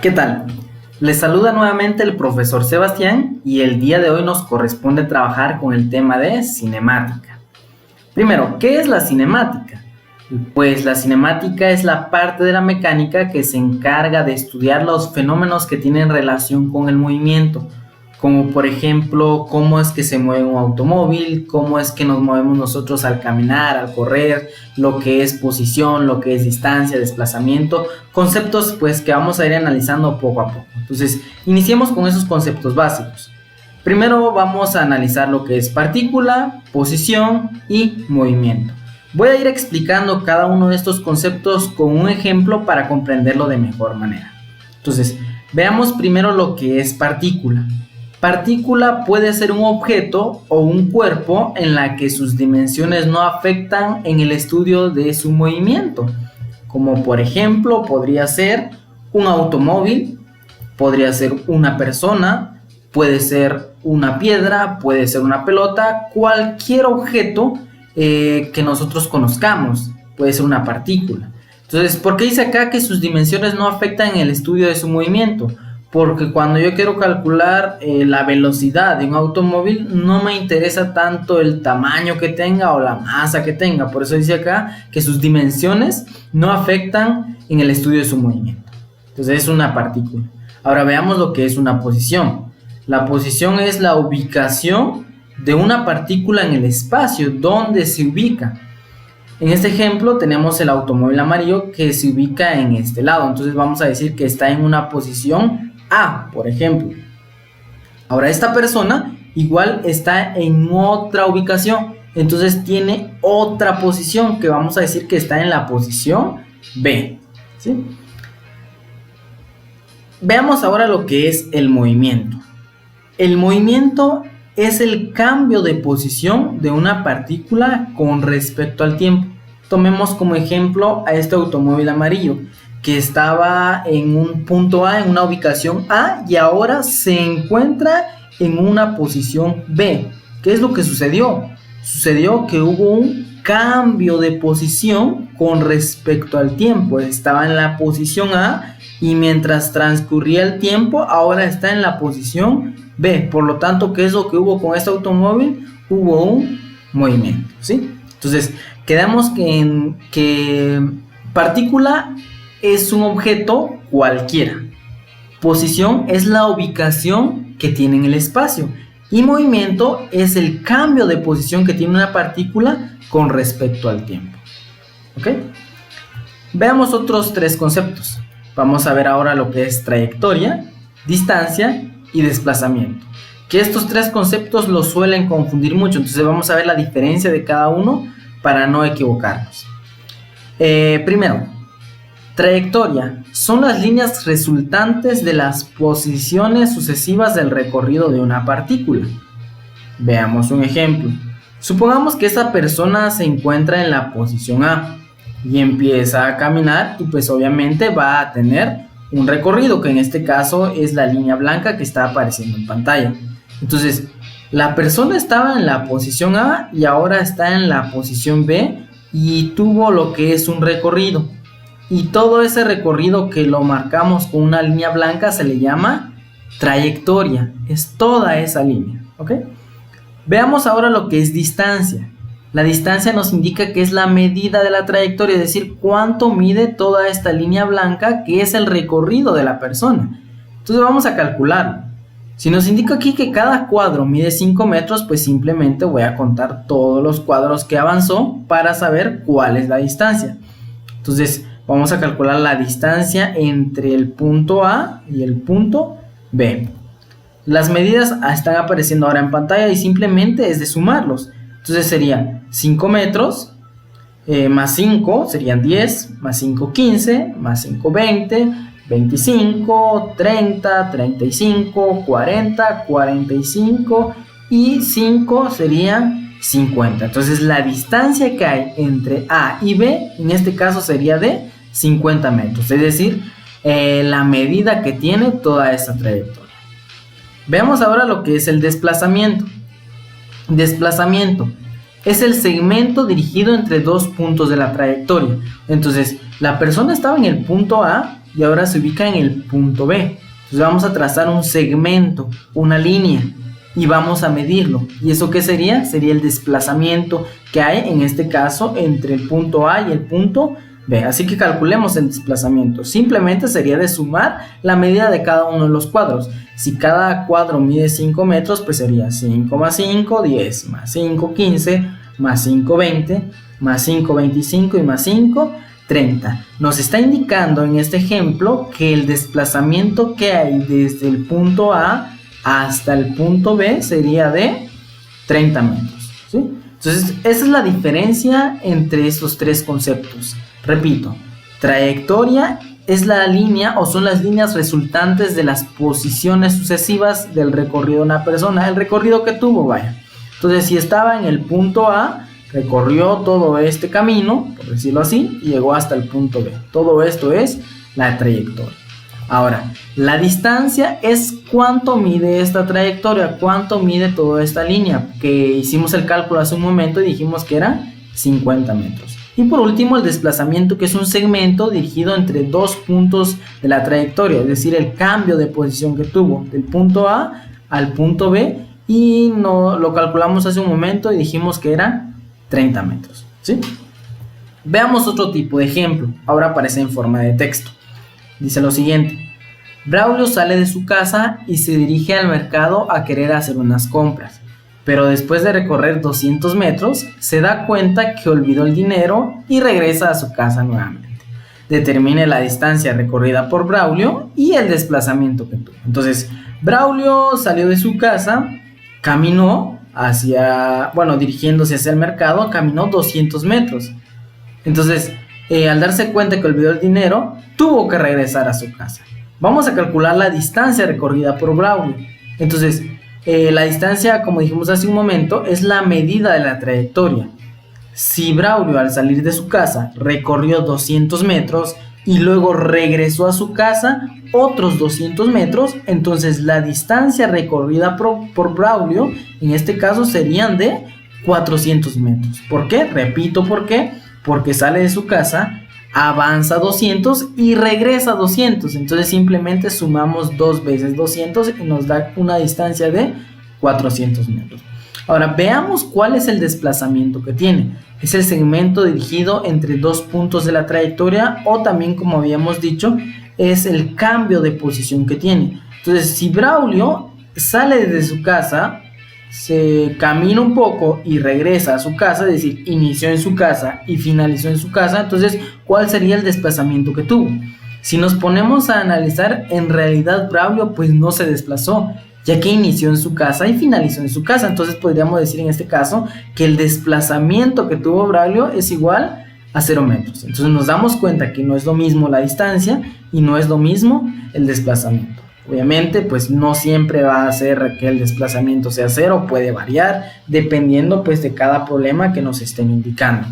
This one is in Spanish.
¿Qué tal? Les saluda nuevamente el profesor Sebastián y el día de hoy nos corresponde trabajar con el tema de cinemática. Primero, ¿qué es la cinemática? Pues la cinemática es la parte de la mecánica que se encarga de estudiar los fenómenos que tienen relación con el movimiento, como por ejemplo cómo es que se mueve un automóvil, cómo es que nos movemos nosotros al caminar, al correr, lo que es posición, lo que es distancia, desplazamiento, conceptos pues que vamos a ir analizando poco a poco. Entonces, iniciemos con esos conceptos básicos. Primero vamos a analizar lo que es partícula, posición y movimiento. Voy a ir explicando cada uno de estos conceptos con un ejemplo para comprenderlo de mejor manera. Entonces, veamos primero lo que es partícula. Partícula puede ser un objeto o un cuerpo en la que sus dimensiones no afectan en el estudio de su movimiento, como por ejemplo podría ser un automóvil, podría ser una persona, puede ser una piedra, puede ser una pelota, cualquier objeto que nosotros conozcamos, puede ser una partícula. Entonces, ¿por qué dice acá que sus dimensiones no afectan en el estudio de su movimiento? Porque cuando yo quiero calcular la velocidad de un automóvil, no me interesa tanto el tamaño que tenga o la masa que tenga. Por eso dice acá que sus dimensiones no afectan en el estudio de su movimiento. Entonces es una partícula. Ahora veamos lo que es una posición. La posición es la ubicación de una partícula en el espacio, donde se ubica. En este ejemplo tenemos el automóvil amarillo que se ubica en este lado. Entonces vamos a decir que está en una posición A, por ejemplo. Ahora esta persona igual está en otra ubicación, entonces tiene otra posición que vamos a decir que está en la posición B, ¿sí? Veamos ahora lo que es el movimiento. El movimiento es el cambio de posición de una partícula con respecto al tiempo. Tomemos como ejemplo a este automóvil amarillo, que estaba en un punto A, en una ubicación A, y ahora se encuentra en una posición B. ¿Qué es lo que sucedió? Sucedió que hubo un cambio de posición con respecto al tiempo. Estaba en la posición A y mientras transcurría el tiempo, ahora está en la posición B. Por lo tanto, ¿qué es lo que hubo con este automóvil? Hubo un movimiento, ¿sí? Entonces, quedamos que partícula es un objeto cualquiera. Posición es la ubicación que tiene en el espacio. Y movimiento es el cambio de posición que tiene una partícula con respecto al tiempo. ¿Ok? Veamos otros tres conceptos. Vamos a ver ahora lo que es trayectoria, distancia y desplazamiento. Que estos tres conceptos los suelen confundir mucho. Entonces vamos a ver la diferencia de cada uno para no equivocarnos. Primero, trayectoria son las líneas resultantes de las posiciones sucesivas del recorrido de una partícula. Veamos un ejemplo. Supongamos que esa persona se encuentra en la posición A y empieza a caminar y pues obviamente va a tener un recorrido, que en este caso es la línea blanca que está apareciendo en pantalla. Entonces, la persona estaba en la posición A y ahora está en la posición B y tuvo lo que es un recorrido. Y todo ese recorrido que lo marcamos con una línea blanca se le llama trayectoria. Es toda esa línea, ¿ok? Veamos ahora lo que es distancia. La distancia nos indica que es la medida de la trayectoria, es decir, cuánto mide toda esta línea blanca que es el recorrido de la persona. Entonces vamos a calcularlo. Si nos indica aquí que cada cuadro mide 5 metros, pues simplemente voy a contar todos los cuadros que avanzó para saber cuál es la distancia. Entonces vamos a calcular la distancia entre el punto A y el punto B. Las medidas están apareciendo ahora en pantalla y simplemente es de sumarlos. Entonces sería 5 metros más 5 serían 10, más 5 15, más 5 20, 25, 30, 35, 40, 45 y 5 serían 50. Entonces la distancia que hay entre A y B en este caso sería de 50 metros, es decir, la medida que tiene toda esta trayectoria. Veamos ahora lo que es el desplazamiento. Desplazamiento es el segmento dirigido entre dos puntos de la trayectoria. Entonces, la persona estaba en el punto A y ahora se ubica en el punto B. Entonces vamos a trazar un segmento, una línea, y vamos a medirlo. ¿Y eso qué sería? Sería el desplazamiento que hay en este caso entre el punto A y el punto B. Así que calculemos el desplazamiento. Simplemente sería de sumar la medida de cada uno de los cuadros. Si cada cuadro mide 5 metros, pues sería 5 más 5, 10, más 5, 15, más 5, 20, más 5, 25 y más 5, 30. Nos está indicando en este ejemplo que el desplazamiento que hay desde el punto A hasta el punto B sería de 30 metros, ¿sí? Entonces, esa es la diferencia entre estos tres conceptos. Repito, trayectoria es la línea o son las líneas resultantes de las posiciones sucesivas del recorrido de una persona, el recorrido que tuvo, vaya. Entonces, si estaba en el punto A, recorrió todo este camino, por decirlo así, y llegó hasta el punto B. Todo esto es la trayectoria. Ahora, la distancia es cuánto mide esta trayectoria, cuánto mide toda esta línea, que hicimos el cálculo hace un momento y dijimos que era 50 metros. Y por último, el desplazamiento, que es un segmento dirigido entre dos puntos de la trayectoria, es decir, el cambio de posición que tuvo del punto A al punto B, y no, lo calculamos hace un momento y dijimos que era 30 metros, ¿sí? Veamos otro tipo de ejemplo, ahora aparece en forma de texto. Dice lo siguiente: Braulio sale de su casa y se dirige al mercado a querer hacer unas compras, pero después de recorrer 200 metros se da cuenta que olvidó el dinero y regresa a su casa nuevamente. Determine la distancia recorrida por Braulio y el desplazamiento que tuvo. Entonces, Braulio salió de su casa, caminó dirigiéndose hacia el mercado, caminó 200 metros. Entonces, al darse cuenta que olvidó el dinero, tuvo que regresar a su casa. Vamos a calcular la distancia recorrida por Braulio. Entonces, la distancia, como dijimos hace un momento, es la medida de la trayectoria. Si Braulio al salir de su casa recorrió 200 metros y luego regresó a su casa otros 200 metros, entonces la distancia recorrida por Braulio en este caso serían de 400 metros. ¿Por qué? Repito, ¿por qué? Porque sale de su casa, avanza 200 y regresa 200. Entonces simplemente sumamos 2 veces 200 y nos da una distancia de 400 metros. Ahora veamos cuál es el desplazamiento que tiene. Es el segmento dirigido entre dos puntos de la trayectoria, o también, como habíamos dicho, es el cambio de posición que tiene. Entonces, si Braulio sale de su casa, se camina un poco y regresa a su casa, es decir, inició en su casa y finalizó en su casa, entonces, ¿cuál sería el desplazamiento que tuvo? Si nos ponemos a analizar, en realidad Braulio pues no se desplazó, ya que inició en su casa y finalizó en su casa. Entonces podríamos decir en este caso que el desplazamiento que tuvo Braulio es igual a 0 metros. Entonces nos damos cuenta que no es lo mismo la distancia y no es lo mismo el desplazamiento. Obviamente pues no siempre va a ser que el desplazamiento sea 0, puede variar dependiendo pues de cada problema que nos estén indicando.